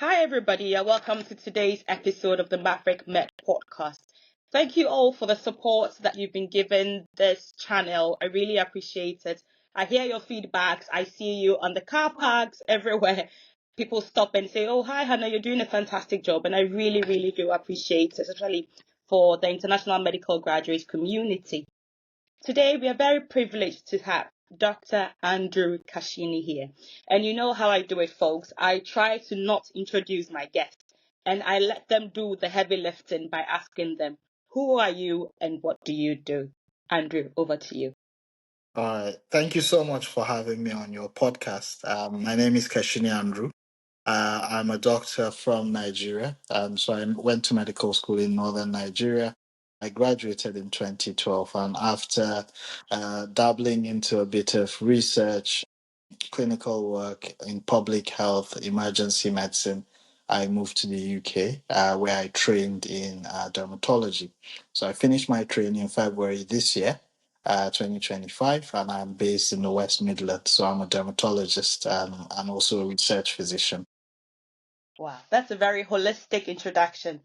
Hi, everybody, and welcome to today's episode of the Maverick Met podcast. Thank you all for the support that you've been giving this channel. I really appreciate it. I hear your feedbacks. I see you on the car parks everywhere. People stop and say, "Oh, hi, Hannah, you're doing a fantastic job." And I really, really do appreciate it, especially for the international medical graduate community. Today, we are very privileged to have Dr. Andrew Kashini here. And you know how I do it, folks. I try to not introduce my guests and I let them do the heavy lifting by asking them, who are you and what do you do? Andrew, over to you. All right. Thank you so much for having me on your podcast. My name is Kashini Andrew. I'm a doctor from Nigeria. So I went to medical school in northern Nigeria. I graduated in 2012, and after dabbling into a bit of research, clinical work in public health, emergency medicine, I moved to the UK where I trained in dermatology. So I finished my training in February this year, 2025, and I'm based in the West Midlands. So I'm a dermatologist and also a research physician. Wow, that's a very holistic introduction.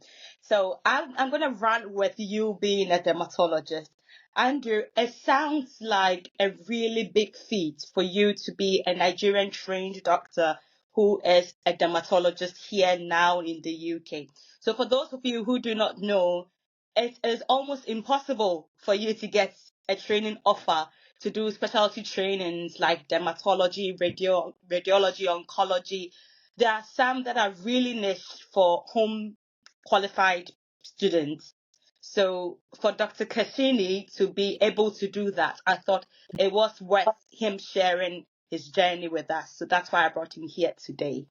So I'm going to run with you being a dermatologist. Andrew, it sounds like a really big feat for you to be a Nigerian trained doctor who is a dermatologist here now in the UK. So for those of you who do not know, it is almost impossible for you to get a training offer to do specialty trainings like dermatology, radiology, oncology. There are some that are really niche for home qualified students. So for Dr. Cassini to be able to do that, I thought it was worth him sharing his journey with us. So that's why I brought him here today.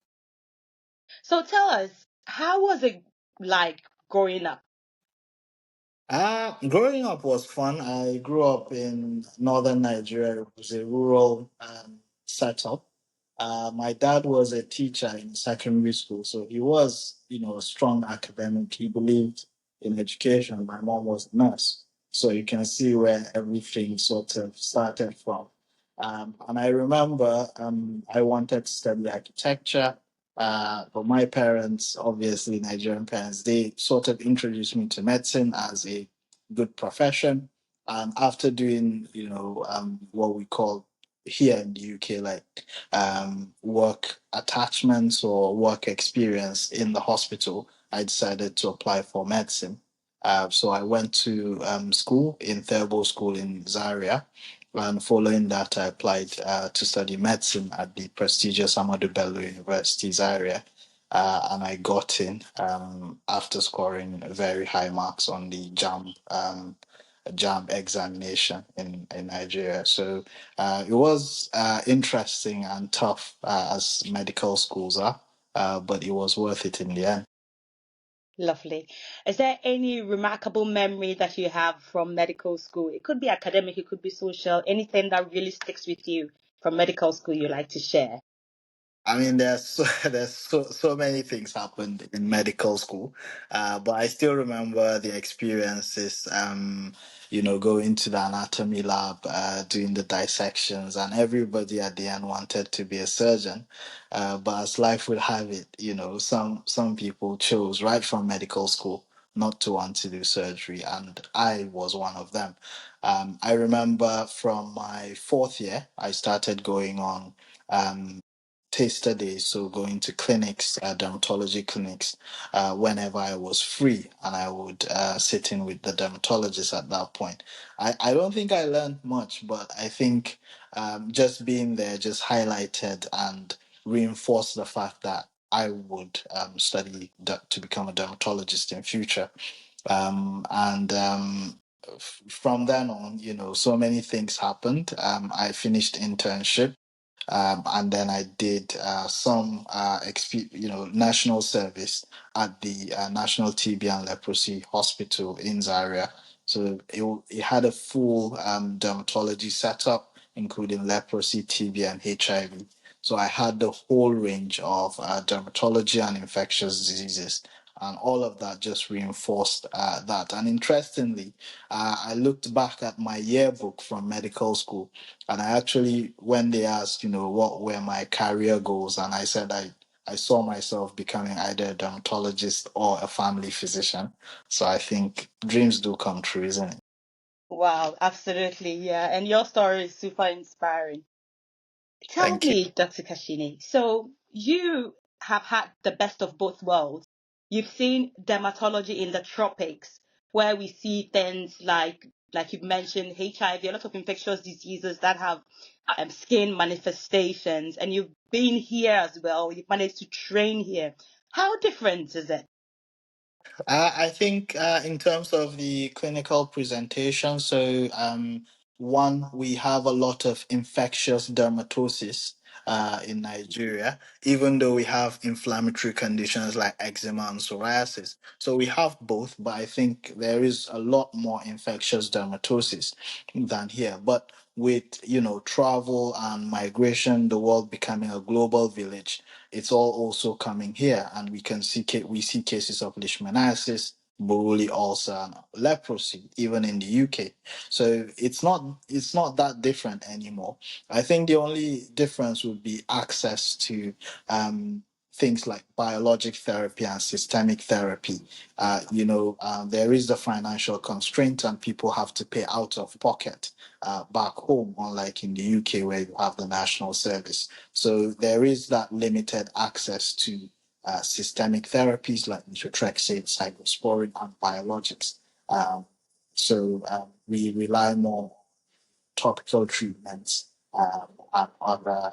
So tell us, how was it like growing up? Growing up was fun. I grew up in northern Nigeria. It was a rural setup. My dad was a teacher in secondary school, so he was, a strong academic. He believed in education. My mom was a nurse, so you can see where everything sort of started from. And I remember I wanted to study architecture, but my parents, obviously Nigerian parents, they sort of introduced me to medicine as a good profession. And after doing, what we call here in the UK, like work attachments or work experience in the hospital, I decided to apply for medicine. So I went to school in Thurbo School in Zaria. And following that, I applied to study medicine at the prestigious Amadou Bello University Zaria. And I got in after scoring very high marks on the JAMB examination in Nigeria. So it was interesting and tough as medical schools are, but it was worth it in the end. Lovely. Is there any remarkable memory that you have from medical school? It could be academic, it could be social, anything that really sticks with you from medical school you like to share. I mean, there's so many things happened in medical school, but I still remember the experiences. Going to the anatomy lab, doing the dissections, and everybody at the end wanted to be a surgeon. But as life would have it, some people chose right from medical school not to want to do surgery, and I was one of them. I remember from my fourth year, I started going on. Taster days, so going to clinics, dermatology clinics, whenever I was free, and I would sit in with the dermatologist at that point. I don't think I learned much, but I think just being there just highlighted and reinforced the fact that I would study to become a dermatologist in future. And from then on, so many things happened. I finished internship, and then I did some national service at the National TB and Leprosy Hospital in Zaria. So it had a full dermatology setup, including leprosy, TB, and HIV. So I had the whole range of dermatology and infectious diseases. And all of that just reinforced that. And interestingly, I looked back at my yearbook from medical school, and I actually, when they asked, what were my career goals, and I said I I saw myself becoming either a dermatologist or a family physician. So I think dreams do come true, isn't it? Wow, absolutely. Yeah. And your story is super inspiring. Tell Thank you. me, Dr. Kashini, so you have had the best of both worlds. You've seen dermatology in the tropics, where we see things like you've mentioned, HIV, a lot of infectious diseases that have skin manifestations, and you've been here as well. You've managed to train here. How different is it? I think in terms of the clinical presentation, so one, we have a lot of infectious dermatosis in Nigeria, even though we have inflammatory conditions like eczema and psoriasis. So we have both, but I think there is a lot more infectious dermatosis than here. But with travel and migration, the world becoming a global village, it's all also coming here, and we can see we see cases of leishmaniasis, borreliosis, ulcer, and leprosy even in the UK. So it's not that different anymore. I think the only difference would be access to things like biologic therapy and systemic therapy. There is the financial constraint, and people have to pay out of pocket back home, unlike in the UK where you have the national service. So there is that limited access to systemic therapies like methotrexate, cyclosporin, and biologics. Um, so we rely more on topical treatments and other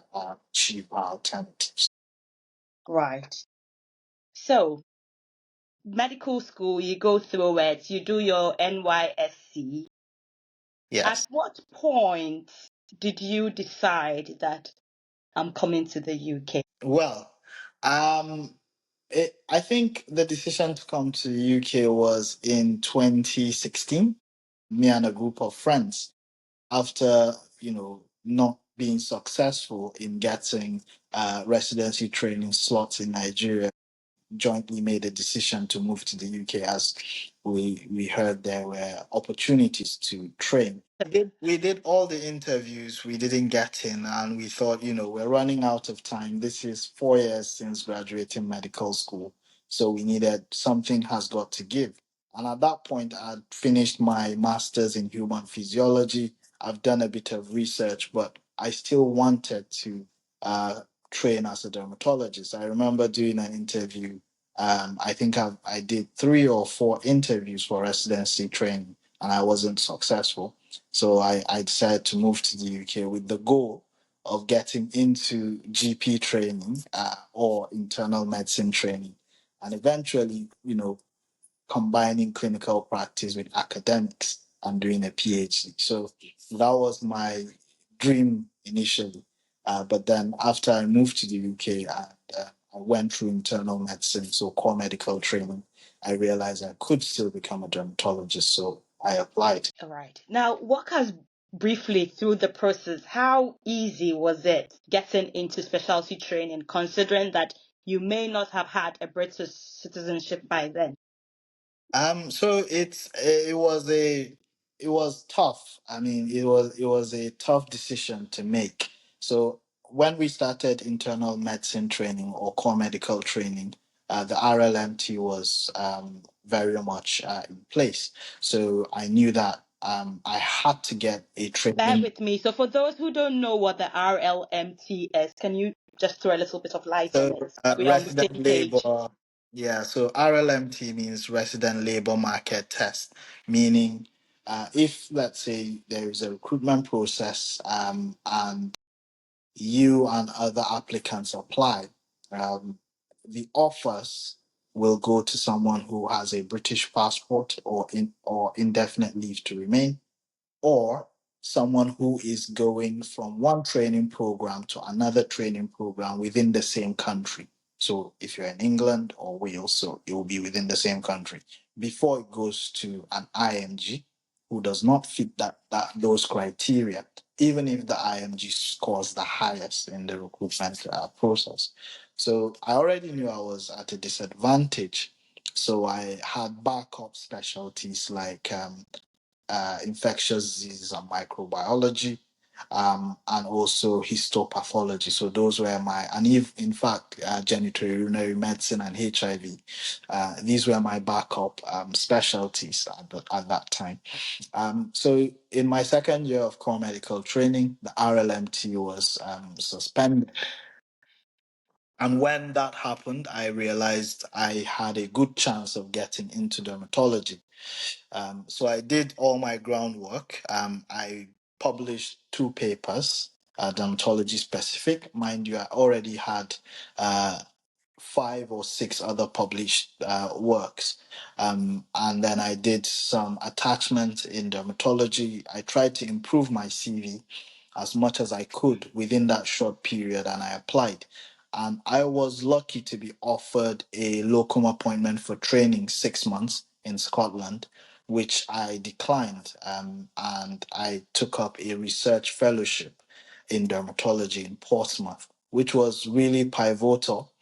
cheaper alternatives. Right. So, medical school, you go through it, you do your NYSC. At Yes. what point did you decide that I'm coming to the UK? Well, um, I think the decision to come to the UK was in 2016. Me and a group of friends, after not being successful in getting residency training slots in Nigeria, jointly made a decision to move to the UK as we heard there were opportunities to train. We did all the interviews, we didn't get in, and we thought, we're running out of time. This is 4 years since graduating medical school, so we needed something has got to give. And at that point, I'd finished my master's in human physiology. I've done a bit of research, but I still wanted to uh, train as a dermatologist. I remember doing an interview. I think I did 3 or 4 interviews for residency training, and I wasn't successful. So I decided to move to the UK with the goal of getting into GP training or internal medicine training, and eventually, combining clinical practice with academics and doing a PhD. So that was my dream initially. But then after I moved to the UK and I went through internal medicine, so core medical training, I realized I could still become a dermatologist. So I applied. All right. Now, walk us briefly through the process. How easy was it getting into specialty training, considering that you may not have had a British citizenship by then? So it was tough. I mean, it was a tough decision to make. So when we started internal medicine training or core medical training, the RLMT was very much in place. So I knew that I had to get a Bear training. with me. So, for those who don't know what the RLMT is, can you just throw a little bit of light on So it? We are on the resident same page. labor, yeah. So RLMT means resident labor market test, meaning if let's say there is a recruitment process and you and other applicants apply, um, the offers will go to someone who has a British passport or indefinite leave to remain, or someone who is going from one training program to another training program within the same country. So if you're in England or Wales, so it will be within the same country before it goes to an IMG who does not fit that those criteria, even if the IMG scores the highest in the recruitment process. So I already knew I was at a disadvantage. So I had backup specialties like infectious diseases and microbiology. and also histopathology. So those were my, and if, in fact, genitourinary medicine and HIV. These were my backup specialties at that time. So in my second year of core medical training, the RLMT was suspended. And when that happened, I realized I had a good chance of getting into dermatology. So I did all my groundwork. I published two papers, dermatology specific. Mind you, I already had uh, five or six other published works. And then I did some attachments in dermatology. I tried to improve my CV as much as I could within that short period, and I applied. And I was lucky to be offered a locum appointment for training 6 months in Scotland, which I declined. And I took up a research fellowship in dermatology in Portsmouth, which was really pivotal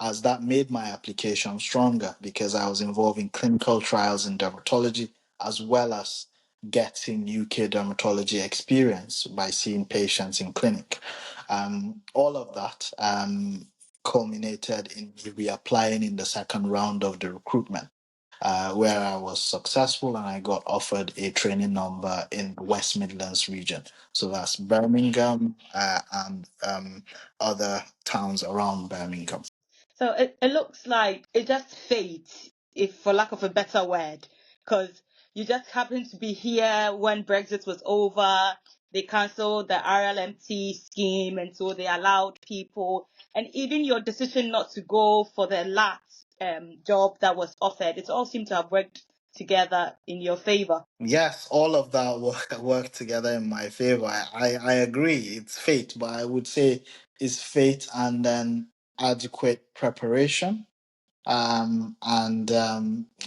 as that made my application stronger because I was involved in clinical trials in dermatology as well as getting UK dermatology experience by seeing patients in clinic. All of that culminated in me reapplying in the second round of the recruitment. Where I was successful and I got offered a training number in the West Midlands region. So that's Birmingham and other towns around Birmingham. So it looks like it just fate, if for lack of a better word, because you just happened to be here when Brexit was over. They cancelled the RLMT scheme, and so they allowed people. And even your decision not to go for the last job that was offered, it all seemed to have worked together in your favor. Yes, all of that work together in my favor. I agree, it's fate, but I would say it's fate and then adequate preparation and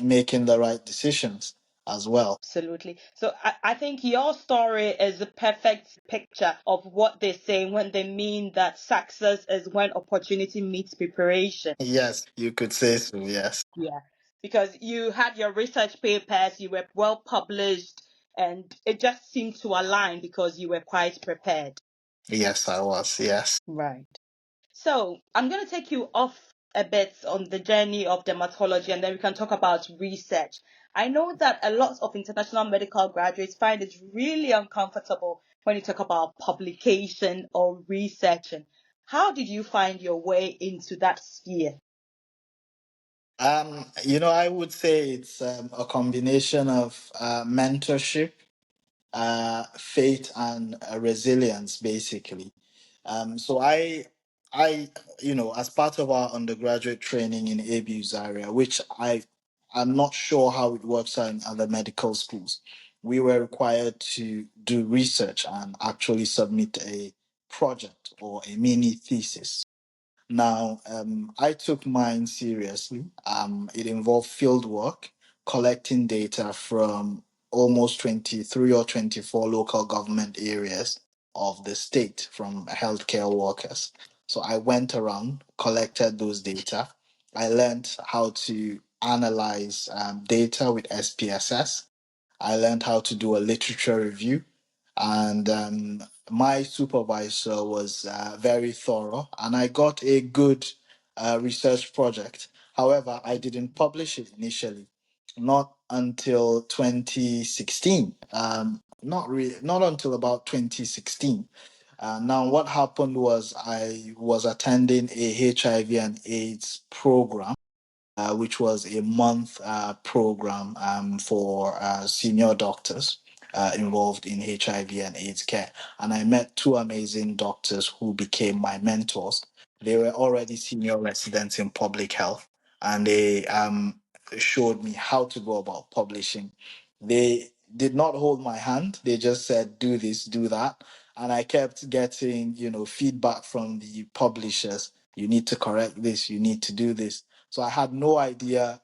making the right decisions as well. Absolutely. So I think your story is a perfect picture of what they say when they mean that success is when opportunity meets preparation. Yes, you could say so, yes. Yeah. Because you had your research papers, you were well published, and it just seemed to align because you were quite prepared. Yes, I was, yes. Right. So I'm going to take you off a bit on the journey of dermatology and then we can talk about research. I know that a lot of international medical graduates find it really uncomfortable when you talk about publication or researching. How did you find your way into that sphere? I would say it's a combination of mentorship, faith, and resilience, basically. So I, as part of our undergraduate training in ABU's area, which I'm not sure how it works out in other medical schools, we were required to do research and actually submit a project or a mini thesis. Now, I took mine seriously. It involved field work, collecting data from almost 23 or 24 local government areas of the state from healthcare workers. So I went around, collected those data. I learned how to analyze data with SPSS. I learned how to do a literature review, and my supervisor was very thorough, and I got a good research project. However, I didn't publish it initially, not until 2016. Not until about 2016. Now, what happened was I was attending a HIV and AIDS program, which was a month program for senior doctors involved in HIV and AIDS care. And I met two amazing doctors who became my mentors. They were already senior residents in public health, and they showed me how to go about publishing. They did not hold my hand. They just said, do this, do that. And I kept getting, feedback from the publishers. You need to correct this, you need to do this. So I had no idea,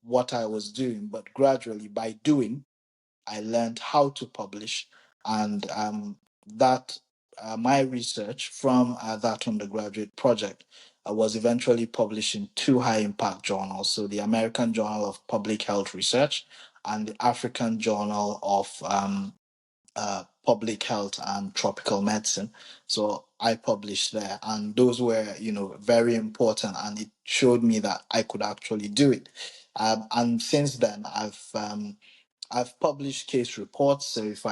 what I was doing, but gradually by doing, I learned how to publish, and that my research from that undergraduate project was eventually published in two high impact journals. So the American Journal of Public Health Research and the African Journal of public health and tropical medicine. So I published there, and those were, very important, and it showed me that I could actually do it. And since then, I've published case reports. So if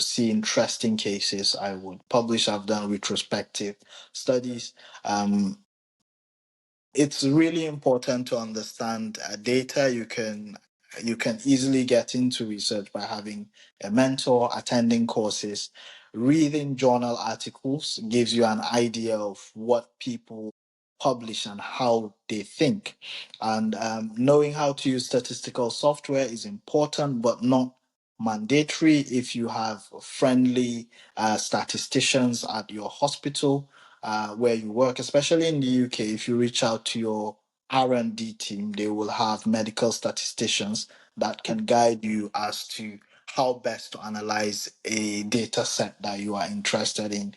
see interesting cases, I would publish. I've done retrospective studies. Um, it's really important to understand data. You can easily get into research by having a mentor, attending courses, reading journal articles gives you an idea of what people publish and how they think. And knowing how to use statistical software is important, but not mandatory. If you have friendly statisticians at your hospital where you work, especially in the UK, if you reach out to your R&D team, they will have medical statisticians that can guide you as to how best to analyze a data set that you are interested in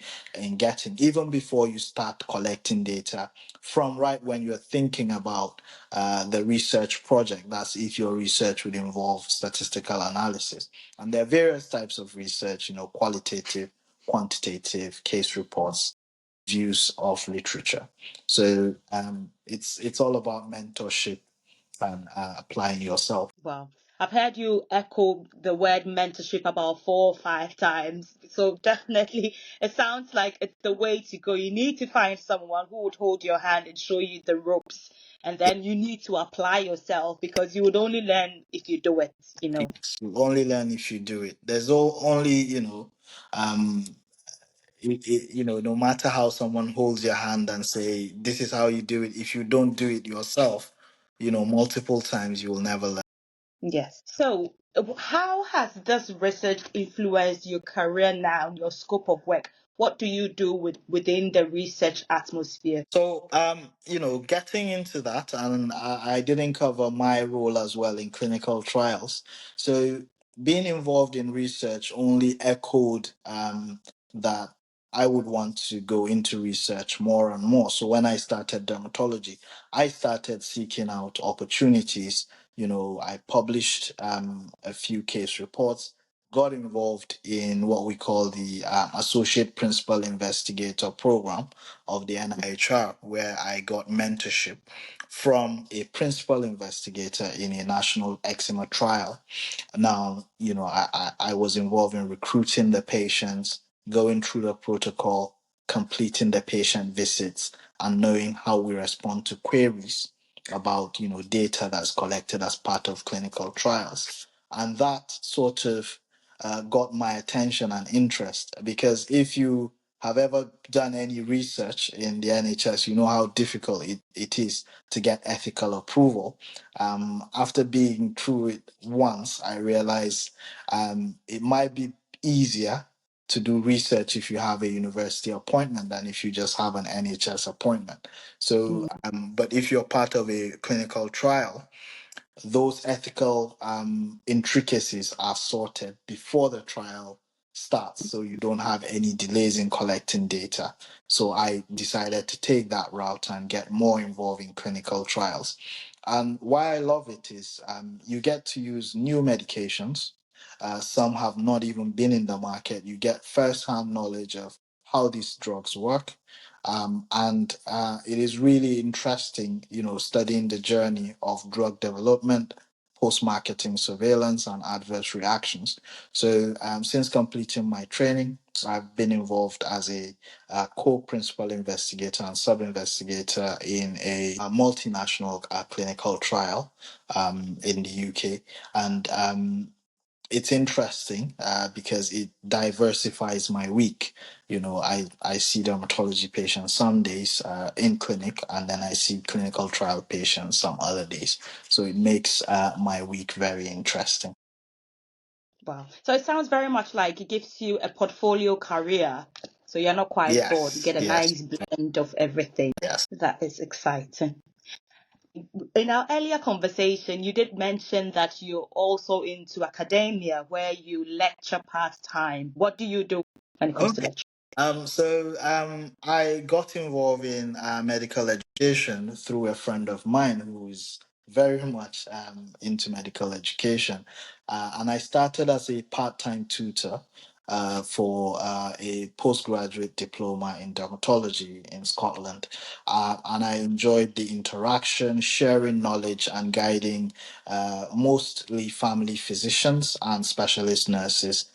getting, even before you start collecting data from right when you're thinking about the research project. That's if your research would involve statistical analysis. And there are various types of research, qualitative, quantitative, case reports, views of literature. So it's all about mentorship and applying yourself. Wow. I've heard you echo the word mentorship about 4 or 5 times. So definitely, it sounds like it's the way to go. You need to find someone who would hold your hand and show you the ropes. And then you need to apply yourself because you would only learn if you do it. Yes, you only learn if you do it. There's only, um, no matter how someone holds your hand and say, this is how you do it, if you don't do it yourself, multiple times, you will never learn. Yes. So, how has this research influenced your career now, your scope of work? What do you do within the research atmosphere? So, getting into that, and I didn't cover my role as well in clinical trials. So, being involved in research only echoed that I would want to go into research more and more. So, when I started dermatology, I started seeking out opportunities. I published a few case reports, got involved in what we call the Associate Principal Investigator program of the NIHR, where I got mentorship from a principal investigator in a national eczema trial. Now, I was involved in recruiting the patients, going through the protocol, completing the patient visits, and knowing how we respond to queries about, data that's collected as part of clinical trials. And that sort of got my attention and interest, because if you have ever done any research in the NHS, you know how difficult it is to get ethical approval. After being through it once, I realized it might be easier to do research if you have a university appointment than if you just have an NHS appointment. So, but if you're part of a clinical trial, those ethical intricacies are sorted before the trial starts, so you don't have any delays in collecting data. So I decided to take that route and get more involved in clinical trials. And why I love it is you get to use new medications. Some have not even been in the market. You get first-hand knowledge of how these drugs work. And it is really interesting, studying the journey of drug development, post-marketing surveillance, and adverse reactions. So, since completing my training, I've been involved as a co-principal investigator and sub-investigator in a multinational clinical trial in the UK, and it's interesting because it diversifies my week. I see dermatology patients some days in clinic, and then I see clinical trial patients some other days. So it makes my week very interesting. Wow. So it sounds very much like it gives you a portfolio career. So you're not quite bored. You Yes, get a yes, nice blend of everything. yes. That is exciting. In our earlier conversation, you did mention that you're also into academia where you lecture part-time. What do you do when it comes to Okay. lecture? I got involved in medical education through a friend of mine who is very much into medical education. And I started as a part time tutor. for a postgraduate diploma in dermatology in Scotland. And I enjoyed the interaction, sharing knowledge, and guiding mostly family physicians and specialist nurses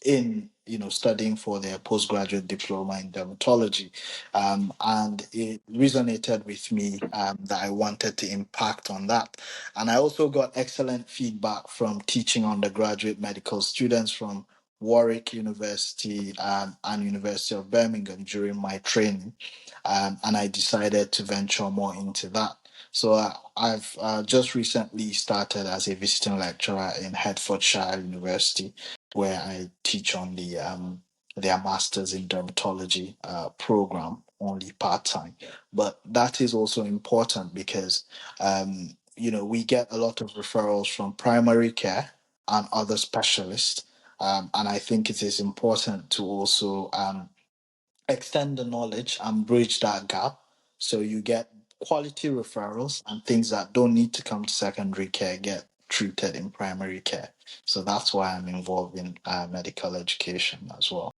in studying for their postgraduate diploma in dermatology, and it resonated with me that I wanted to impact on that. And I also got excellent feedback from teaching undergraduate medical students from Warwick University and University of Birmingham during my training, and I decided to venture more into that. So I've just recently started as a visiting lecturer in Hertfordshire University, where I teach on their masters in dermatology program only part time. But that is also important because we get a lot of referrals from primary care and other specialists, and I think it is important to also extend the knowledge and bridge that gap so you get quality referrals and things that don't need to come to secondary care get treated in primary care. So that's why I'm involved in medical education as well.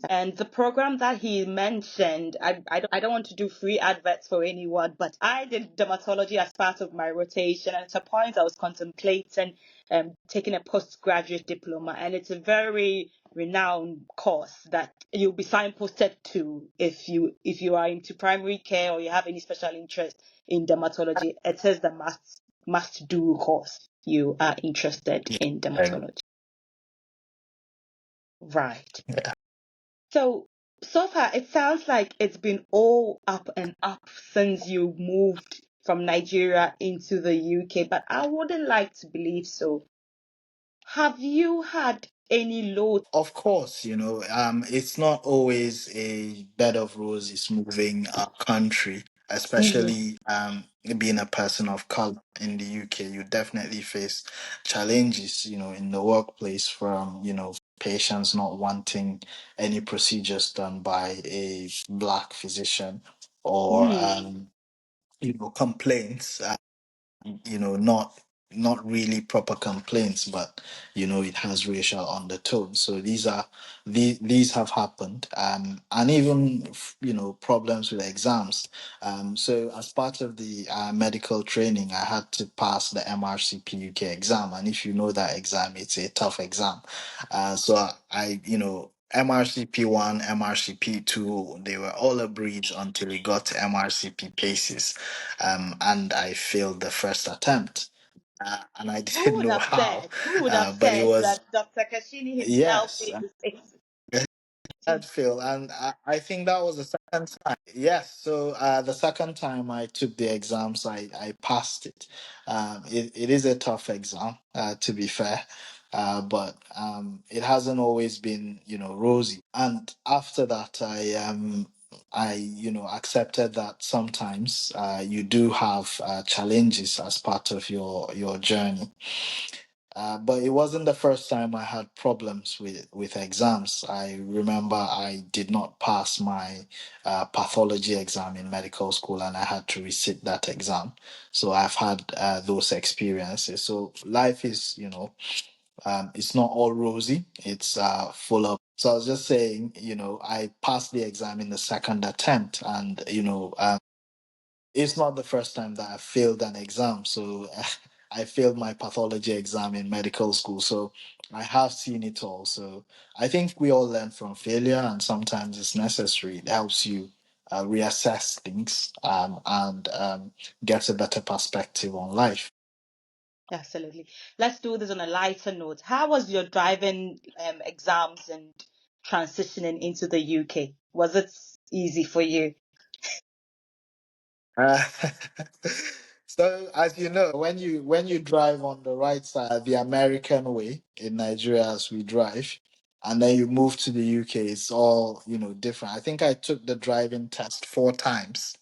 And the program that he mentioned, I don't want to do free adverts for anyone, but I did dermatology as part of my rotation. And at a point, I was contemplating taking a postgraduate diploma, and it's a very renowned course that you'll be signposted to if you are into primary care or you have any special interest in dermatology. It is the must do course you are interested Yeah. in Right. dermatology. Right. Yeah. So far, it sounds like it's been all up and up since you moved from Nigeria into the UK, but I wouldn't like to believe so. Have you had any low? Of course, it's not always a bed of roses moving a country, Mhm. especially being a person of color in the UK. You definitely face challenges, in the workplace from, patients not wanting any procedures done by a black physician or, Mm. complaints not really proper complaints, but it has racial undertones. So these have happened, and even problems with exams. So as part of the medical training, I had to pass the MRCP UK exam, and if you know that exam, it's a tough exam. So I MRCP 1, MRCP 2, they were all a breach until we got to MRCP PACES, and I failed the first attempt, and I Who didn't would know have how, said? Who would have but it said was that Dr. Kashini himself yes. faces Had failed, and I think that was the second time. Yes, so the second time I took the exams, I passed it. It is a tough exam, to be fair, but it hasn't always been, rosy. And after that, I accepted that sometimes you do have challenges as part of your journey. But it wasn't the first time I had problems with exams. I remember I did not pass my pathology exam in medical school and I had to resit that exam. So I've had those experiences. So life is, it's not all rosy. It's full of. So I was just saying, I passed the exam in the second attempt, and it's not the first time that I failed an exam. So I failed my pathology exam in medical school. So I have seen it all. So I think we all learn from failure, and sometimes it's necessary. It helps you reassess things and get a better perspective on life. Absolutely. Let's do this on a lighter note. How was your driving exams and transitioning into the UK? Was it easy for you? Uh, so as you know, when you drive on the right side, the American way in Nigeria as we drive, and then you move to the UK, it's all different. I think I took the driving test 4 times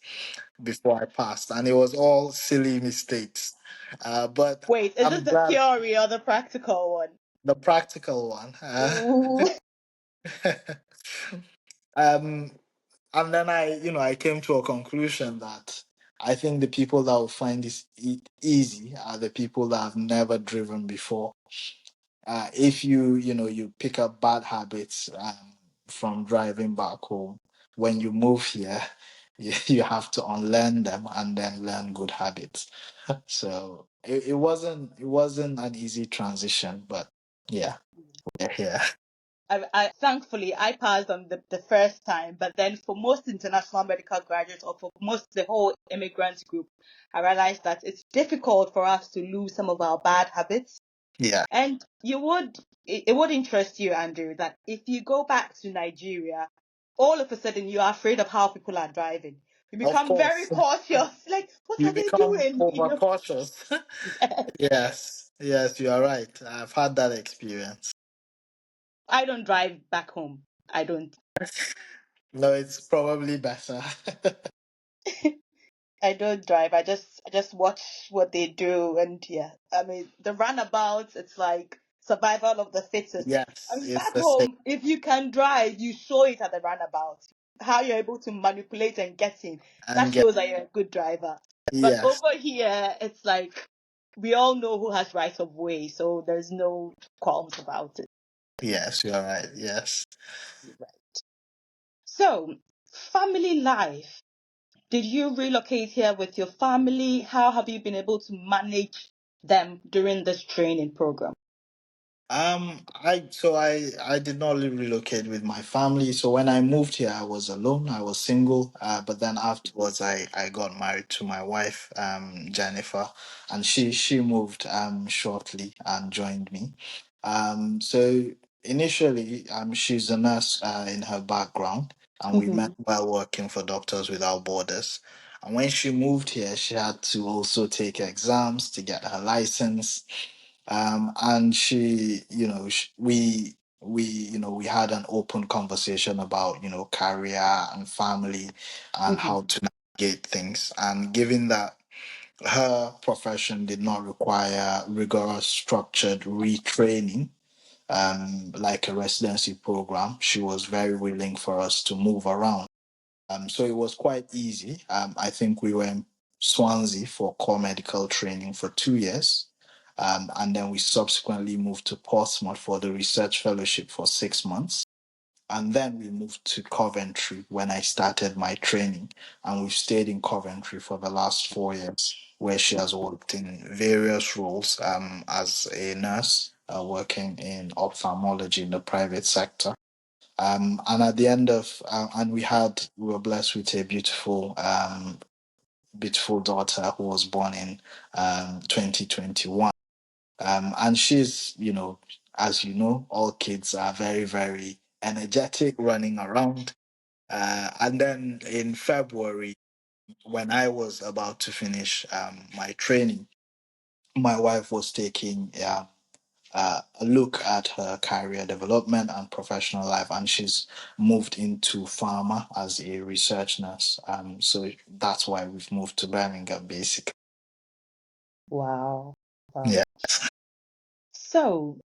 before I passed, and it was all silly mistakes. But Wait, is this I'm the glad theory or the practical one? the practical one. Ooh. um, and then I came to a conclusion that I think the people that will find this easy are the people that have never driven before. if you pick up bad habits from driving back home, when you move here, you have to unlearn them and then learn good habits. So it wasn't an easy transition, but yeah, we're here. I thankfully I passed on the first time, but then for most international medical graduates or for most the whole immigrant group, I realized that it's difficult for us to lose some of our bad habits. Yeah, And it would interest you, Andrew, that if you go back to Nigeria, all of a sudden you are afraid of how people are driving. You of become very course. cautious. Like, what You are they become doing? overcautious. Yes. Yes, yes, you are right. I've had that experience. I don't drive back home. I don't. No, it's probably better. I don't drive. I just watch what they do, and yeah. I mean, the runabouts. It's like survival of the fittest. I Yes, mean, it's back the same. home, if you can drive, you show it at the runabout. How you're able to manipulate and get in. That And get, shows that you're a good driver. But yes, over here, it's like we all know who has right of way, so there's no qualms about it. yes, you are right. Yes. So, family life. Did you relocate here with your family? How have you been able to manage them during this training program? I did not relocate with my family. So when I moved here, I was alone. I was single. But then afterwards, I got married to my wife, Jennifer, and she moved shortly and joined me. So initially, she's a nurse in her background, and we met Mhm, while working for Doctors Without Borders. And when she moved here, she had to also take exams to get her license, and she, we had an open conversation about career and family and mhm, how to navigate things. And given that her profession did not require rigorous structured retraining, like a residency program, she was very willing for us to move around. So it was quite easy. I think we were in Swansea for core medical training for 2 years. And then we subsequently moved to Portsmouth for the research fellowship for 6 months. And then we moved to Coventry when I started my training. And we've stayed in Coventry for the last 4 years, where she has worked in various roles as a nurse, working in ophthalmology in the private sector. And at the end of, and we were blessed with a beautiful daughter who was born in 2021. And she's, as you know, all kids are very, very energetic, running around. And then in February, when I was about to finish my training, my wife was taking a look at her career development and professional life, and she's moved into pharma as a research nurse. So that's why we've moved to Birmingham, basically. wow. Wow. Yeah. So,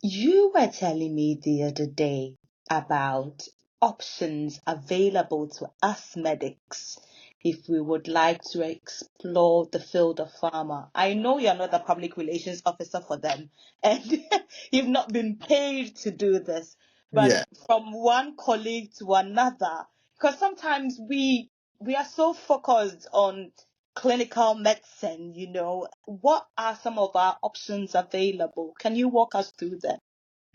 you were telling me the other day about options available to us medics if we would like to explore the field of pharma. I know you're not the public relations officer for them and you've not been paid to do this, but Yeah. from one colleague to another, because sometimes we are so focused on clinical medicine, what are some of our options available? Can you walk us through them?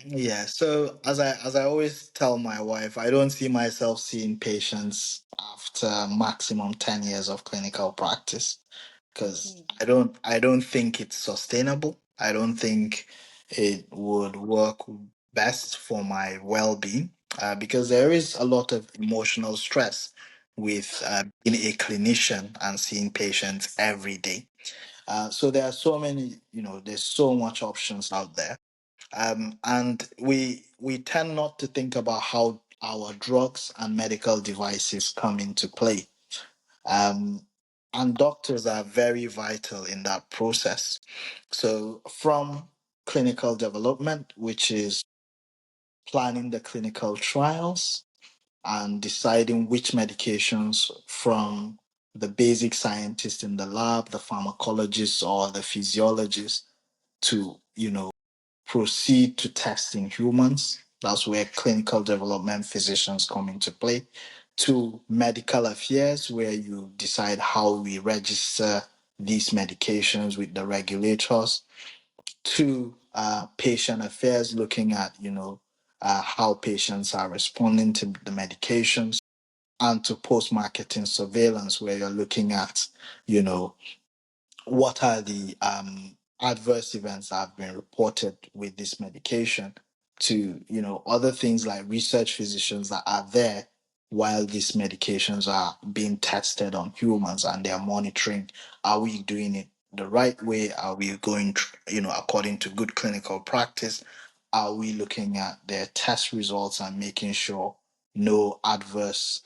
Yeah. So as I always tell my wife, I don't see myself seeing patients after maximum 10 years of clinical practice, because Mm. I don't think it's sustainable. I don't think it would work best for my well-being, because there is a lot of emotional stress with being a clinician and seeing patients every day. So there are so many, there's so much options out there, and we tend not to think about how our drugs and medical devices come into play. Um, and doctors are very vital in that process. So, from clinical development, which is planning the clinical trials and deciding which medications from the basic scientist in the lab, the pharmacologist or the physiologist, to, proceed to test in humans. That's where clinical development physicians come into play. To medical affairs, where you decide how we register these medications with the regulators. To patient affairs, looking at how patients are responding to the medications, and to post marketing surveillance, where you're looking at you know what are the adverse events that have been reported with this medication, to other things like research physicians that are there while these medications are being tested on humans, and they are monitoring, are we doing it the right way, are we going according to good clinical practice, are we looking at their test results and making sure no adverse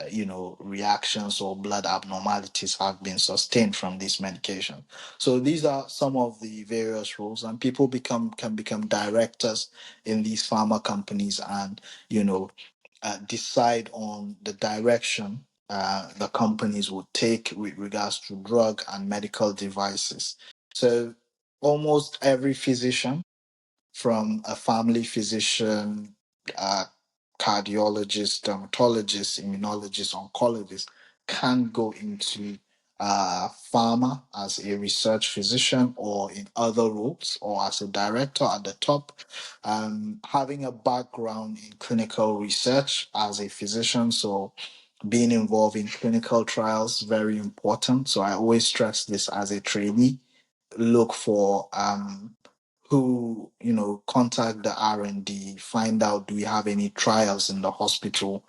reactions or blood abnormalities have been sustained from this medication. So these are some of the various roles, and people can become directors in these pharma companies, and decide on the direction the companies would take with regards to drug and medical devices. So almost every physician, from a family physician, uh, cardiologist, dermatologist, immunologist, oncologist, can go into pharma as a research physician or in other roles or as a director at the top. Having a background in clinical research as a physician, so being involved in clinical trials, very important. So I always stress this as a trainee. Look for who contact the R&D, find out, do we have any trials in the hospital,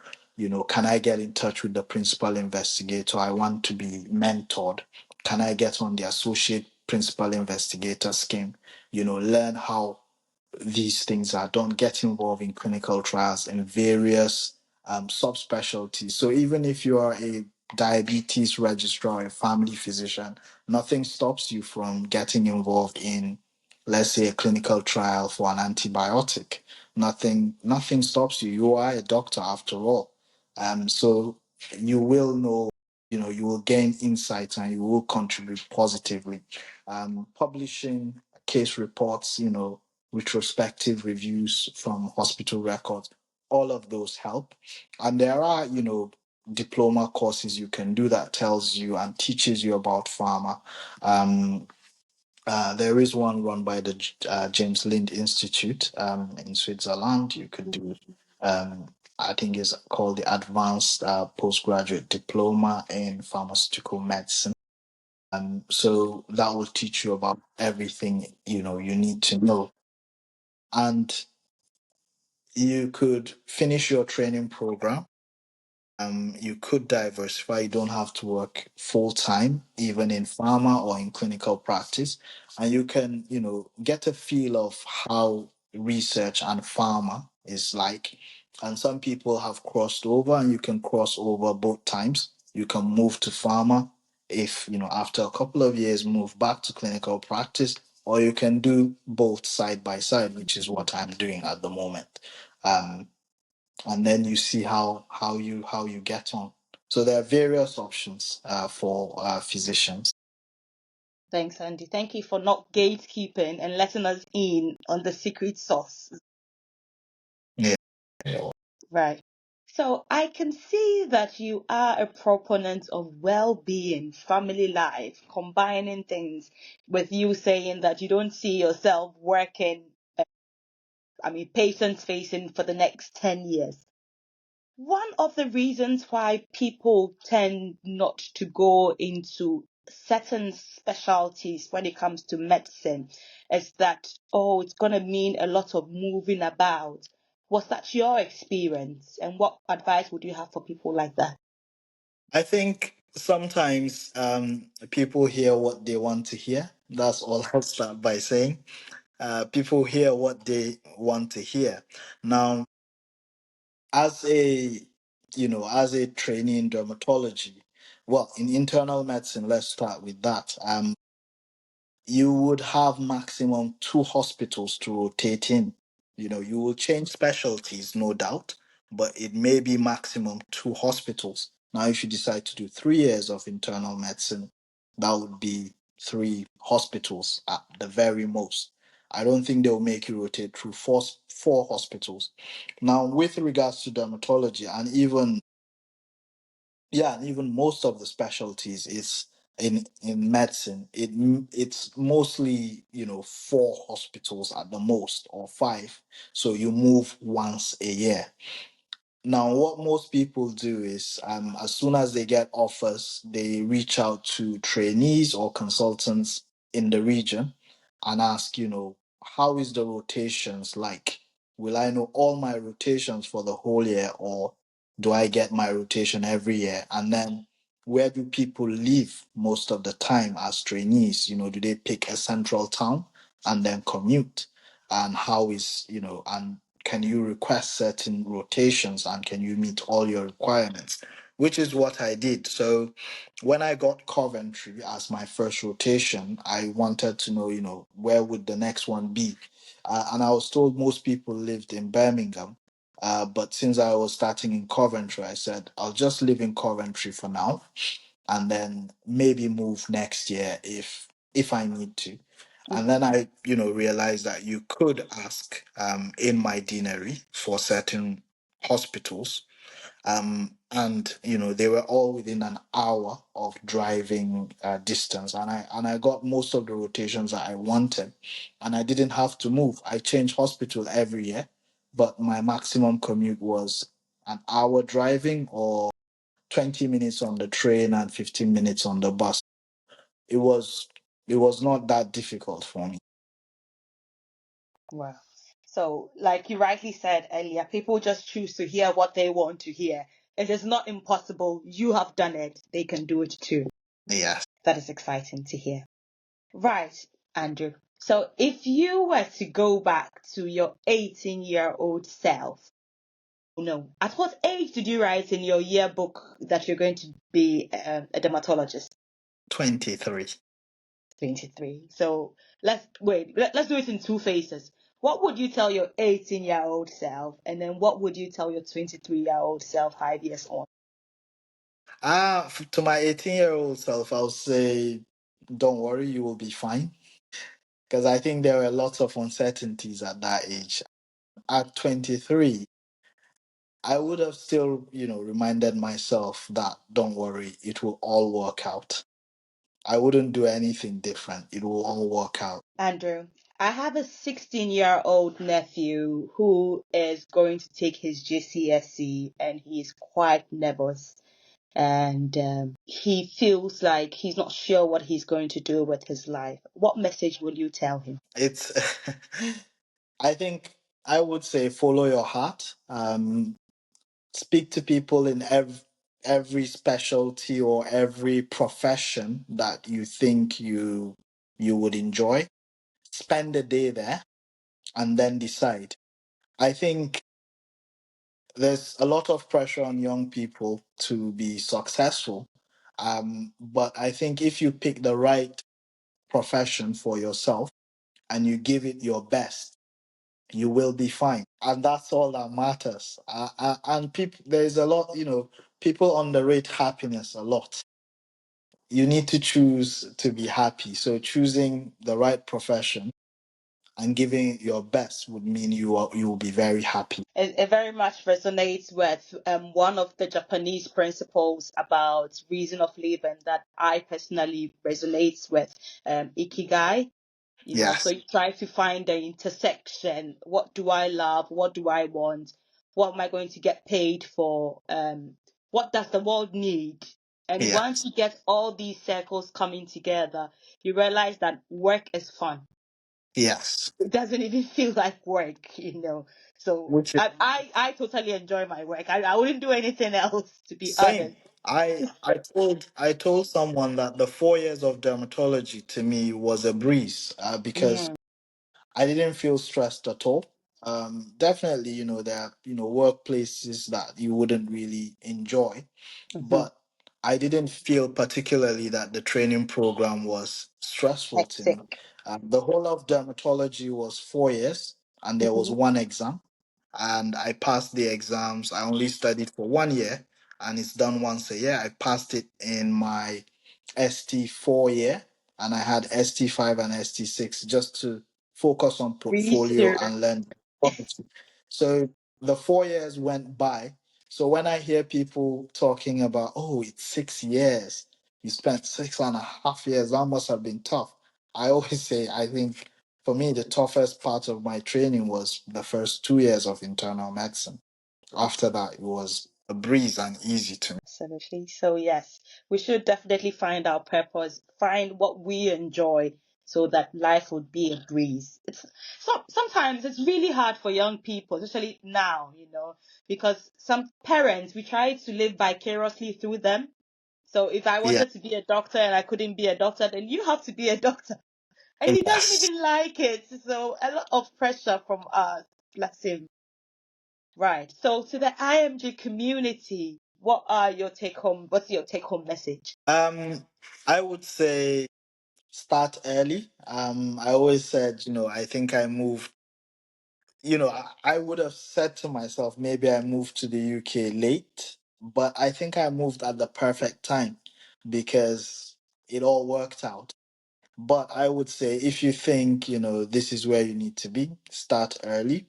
can I get in touch with the principal investigator, I want to be mentored, can I get on the associate principal investigator scheme, learn how these things are done, get involved in clinical trials in various subspecialties. So even if you are a diabetes registrar, a family physician, nothing stops you from getting involved in, let's say, a clinical trial for an antibiotic. Nothing stops you. You are a doctor after all. So you will know, you will gain insights and you will contribute positively. Publishing case reports, retrospective reviews from hospital records, all of those help. And there are, diploma courses you can do that tells you and teaches you about pharma. Um, there is one run by the James Lind Institute in Switzerland. You could do, I think it's called the Advanced Postgraduate Diploma in Pharmaceutical Medicine. So that will teach you about everything you need to know, and you could finish your training program. You could diversify. You don't have to work full time, even in pharma or in clinical practice. And you can, get a feel of how research and pharma is like. And some people have crossed over, and you can cross over both times. You can move to pharma if, after a couple of years, move back to clinical practice, or you can do both side by side, which is what I'm doing at the moment. Um, and then you see how you get on. So there are various options for physicians. Thanks, Andy. Thank you for not gatekeeping and letting us in on the secret sauce. Yeah. Right. So I can see that you are a proponent of well-being, family life, combining things with you saying that you don't see yourself working, patients facing for the next 10 years. One of the reasons why people tend not to go into certain specialties when it comes to medicine is that, oh, it's going to mean a lot of moving about. Was that your experience? And what advice would you have for people like that? I think sometimes people hear what they want to hear. That's all I'll start by saying. People hear what they want to hear. Now, as a trainee in dermatology, well, in internal medicine, let's start with that. You would have maximum two hospitals to rotate in. You will change specialties, no doubt, but it may be maximum two hospitals. Now, if you decide to do 3 years of internal medicine, that would be three hospitals at the very most. I don't think they'll make you rotate through four hospitals. Now, with regards to dermatology, and even yeah, and even most of the specialties is in medicine, it's mostly, four hospitals at the most, or five. So you move once a year. Now, what most people do is, as soon as they get offers, they reach out to trainees or consultants in the region and ask, how is the rotations like? Will I know all my rotations for the whole year, or do I get my rotation every year? And then, where do people live most of the time as trainees? Do they pick a central town and then commute? And how is, and can you request certain rotations, and can you meet all your requirements, which is what I did. So when I got Coventry as my first rotation, I wanted to know, where would the next one be. And I was told most people lived in Birmingham, but since I was starting in Coventry, I said I'll just live in Coventry for now, and then maybe move next year if I need to. And then I, realized that you could ask in my deanery for certain hospitals. And they were all within an hour of driving distance, and I got most of the rotations that I wanted, and I didn't have to move. I changed hospital every year, but my maximum commute was an hour driving, or 20 minutes on the train and 15 minutes on the bus. It was it was not that difficult for me. Wow. So, like you rightly said earlier, people just choose to hear what they want to hear. It is not impossible. You have done it. They can do it too. Yes. That is exciting to hear. Right, Andrew. So, if you were to go back to your 18-year-old self, no, at what age did you write in your yearbook that you're going to be a dermatologist? 23. 23. So let's wait. Let's do it in two phases. What would you tell your 18-year-old self, and then what would you tell your 23-year-old self 5 years on? To my 18-year-old self, I'll say, don't worry, you will be fine. Because I think there were lots of uncertainties at that age. At 23, I would have still, reminded myself that don't worry, it will all work out. I wouldn't do anything different. It will all work out. Andrew, I have a 16-year-old nephew who is going to take his GCSE, and he's quite nervous, and he feels like he's not sure what he's going to do with his life. What message will you tell him? It's, I think I would say follow your heart. Speak to people in every specialty or every profession that you think you would enjoy. Spend a day there and then decide. I think there's a lot of pressure on young people to be successful. But I think if you pick the right profession for yourself and you give it your best, you will be fine. And that's all that matters. And people, there's a lot, people underrate happiness a lot. You need to choose to be happy. So choosing the right profession and giving it your best would mean you will be very happy. It very much resonates with one of the Japanese principles about reason of living that I personally resonates with, ikigai. So Yes. you try to find the intersection. What do I love? What do I want? What am I going to get paid for? What does the world need? And once Yes. you get all these circles coming together, you realize that work is fun. Yes. It doesn't even feel like work. So Which is I totally enjoy my work. I wouldn't do anything else, to be same. honest. I told someone that the 4 years of dermatology to me was a breeze, because Mm, I didn't feel stressed at all. Definitely, there are, workplaces that you wouldn't really enjoy, mhm. but I didn't feel particularly that the training program was stressful to me. Hectic. The whole of dermatology was 4 years, and there was Mhm. one exam, and I passed the exams. I only studied for 1 year, and it's done once a year. I passed it in my ST4 year, and I had ST5 and ST6 just to focus on portfolio Research. and learn quality. So the 4 years went by. So when I hear people talking about, oh, it's 6 years, you spent 6.5 years, that must have been tough. I always say, I think for me, the toughest part of my training was the first 2 years of internal medicine. After that, it was a breeze and easy to me. Absolutely. So yes, we should definitely find our purpose, find what we enjoy so that life would be a breeze. Sometimes it's really hard for young people, especially now, because some parents we try to live vicariously through them. So if I Yeah. wanted to be a doctor and I couldn't be a doctor, then you have to be a doctor. And he doesn't Yes. even like it. So a lot of pressure from us. Bless him. Right. So to the IMG community, what's your take home message? Um, I would say start early. I always said, I think I moved, I would have said to myself, maybe I moved to the UK late, but I think I moved at the perfect time because it all worked out. But I would say if you think, this is where you need to be, start early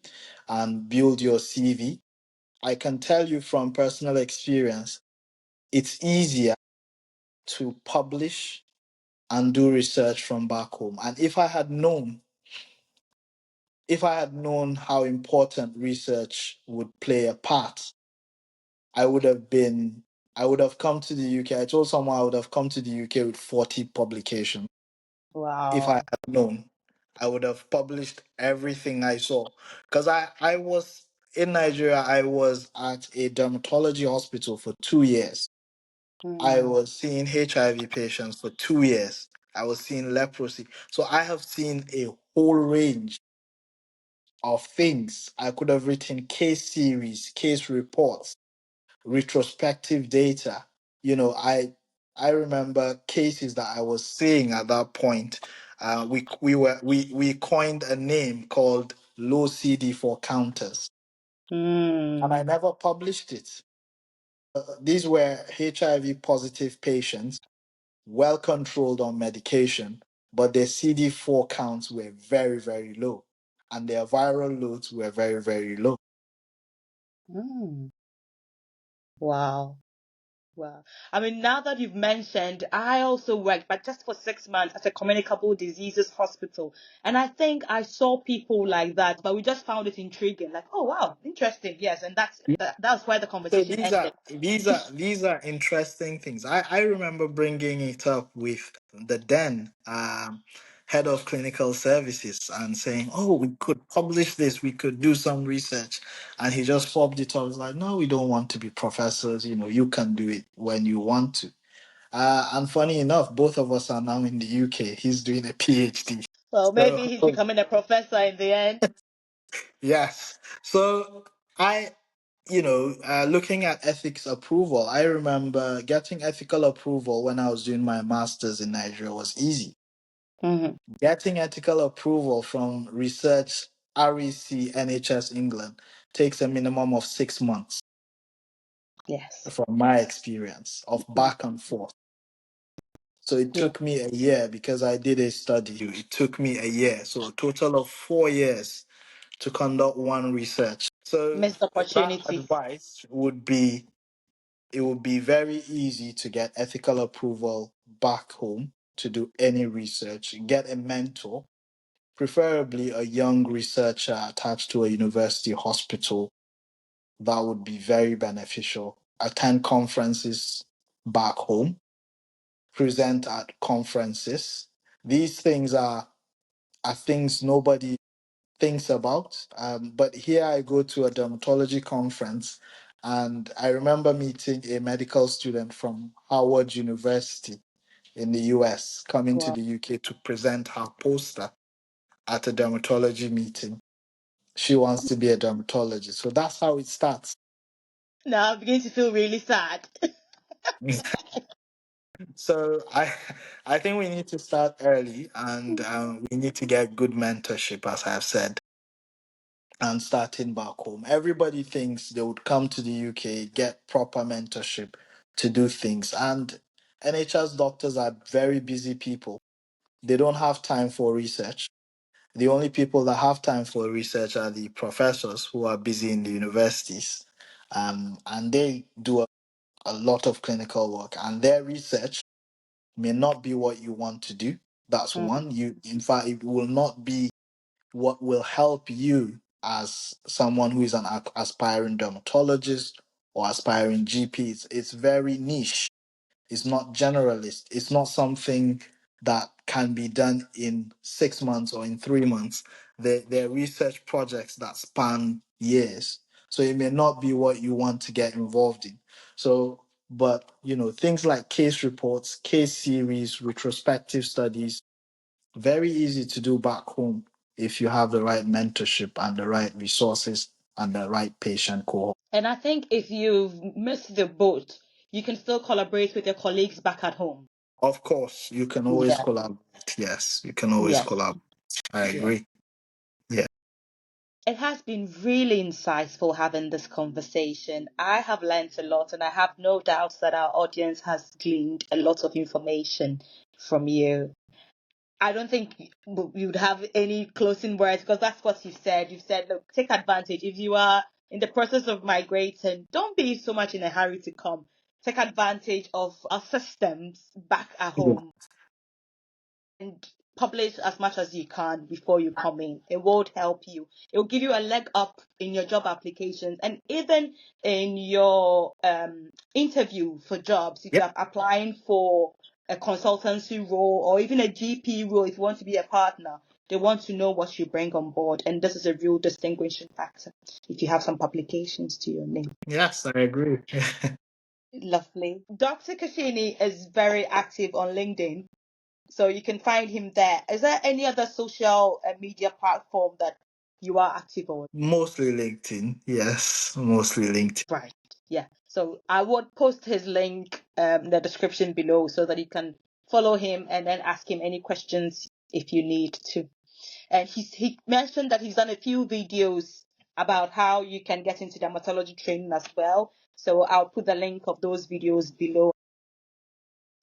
and build your CV. I can tell you from personal experience, it's easier to publish and do research from back home. And if I had known how important research would play a part, I would have been I would have come to the UK. I told someone I would have come to the UK with 40 publications. If I Wow. had known, I would have published everything I saw. Because I was in Nigeria, I was at a dermatology hospital for 2 years. I Hmm. was seeing HIV patients for 2 years. I was seeing leprosy. So I have seen a whole range of things. I could have written case series, case reports, retrospective data. I remember cases that I was seeing at that point. We coined a name called low CD4 counters, and Hmm. I never published it. These were HIV positive patients, well controlled on medication, but their CD4 counts were very, very low, and their viral loads were very, very low. Hmm. Wow. Wow. I mean, now that you've mentioned, I also worked, but just for 6 months at a communicable diseases hospital. And I think I saw people like that, but we just found it intriguing. Like, oh wow, interesting. Yes, and that's where the So conversation these ended. are these are these are interesting things. I remember bringing it up with the then head of clinical services and saying, "Oh, we could publish this. We could do some research," and he just fobbed it off. He was like, "No, we don't want to be professors. You can do it when you want to." And funny enough, both of us are now in the UK. He's doing a PhD. Well, So maybe he's becoming a professor in the end. yes. So I looking at ethics approval, I remember getting ethical approval when I was doing my master's in Nigeria was easy. Hmm. Getting ethical approval from research, REC, NHS England takes a minimum of 6 months, Yes. from my experience of Mhm. back and forth. So it Yeah. took me a year because I did a study. It took me a year. So a total of 4 years to conduct one research. So Missed that opportunities. advice would be it would be very easy to get ethical approval back home to do any research. Get a mentor, preferably a young researcher attached to a university hospital. That would be very beneficial. Attend conferences back home, present at conferences. These things are things nobody thinks about. But here I go to a dermatology conference, and I remember meeting a medical student from Howard University in the US coming to Wow. the UK to present her poster at a dermatology meeting. She wants to be a dermatologist. So that's how it starts. Now I'm beginning to feel really sad. So I think we need to start early, and we need to get good mentorship, as I've said, and starting back home. Everybody thinks they would come to the UK, get proper mentorship to do things. And NHS doctors are very busy people. They don't have time for research. The only people that have time for research are the professors who are busy in the universities. And they do a lot of clinical work, and their research may not be what you want to do. That's Mm. one. In fact, it will not be what will help you as someone who is an aspiring dermatologist or aspiring GP. It's very niche. It's not generalist. It's not something that can be done in 6 months or in 3 months. They're research projects that span years. So it may not be what you want to get involved in. So, but things like case reports, case series, retrospective studies, very easy to do back home if you have the right mentorship and the right resources and the right patient cohort. And I think if you've missed the boat, you can still collaborate with your colleagues back at home. Of course, you can always Yeah. collaborate. Yes, you can always Yes. collaborate. I Yeah. agree. Yeah. It has been really insightful having this conversation. I have learned a lot, and I have no doubts that our audience has gleaned a lot of information from you. I don't think you would have any closing words because that's what you said. You've said, look, take advantage. If you are in the process of migrating, don't be so much in a hurry to come. Take advantage of our systems back at Yeah. home and publish as much as you can before you come in. It would help you. It will give you a leg up in your job applications and even in your interview for jobs. If Yep. you're applying for a consultancy role or even a GP role, if you want to be a partner, they want to know what you bring on board. And this is a real distinguishing factor if you have some publications to your name. Yes, I agree. Lovely. Dr. Kashini is very active on LinkedIn. So you can find him there. Is there any other social media platform that you are active on? Mostly LinkedIn. Yes, mostly LinkedIn. Right. Yeah. So I would post his link in the description below so that you can follow him and then ask him any questions if you need to. And he mentioned that he's done a few videos about how you can get into dermatology training as well. So I'll put the link of those videos below.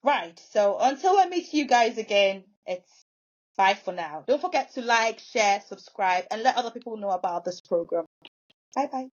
Right. So until I meet you guys again, it's bye for now. Don't forget to like, share, subscribe, and let other people know about this program. Bye bye.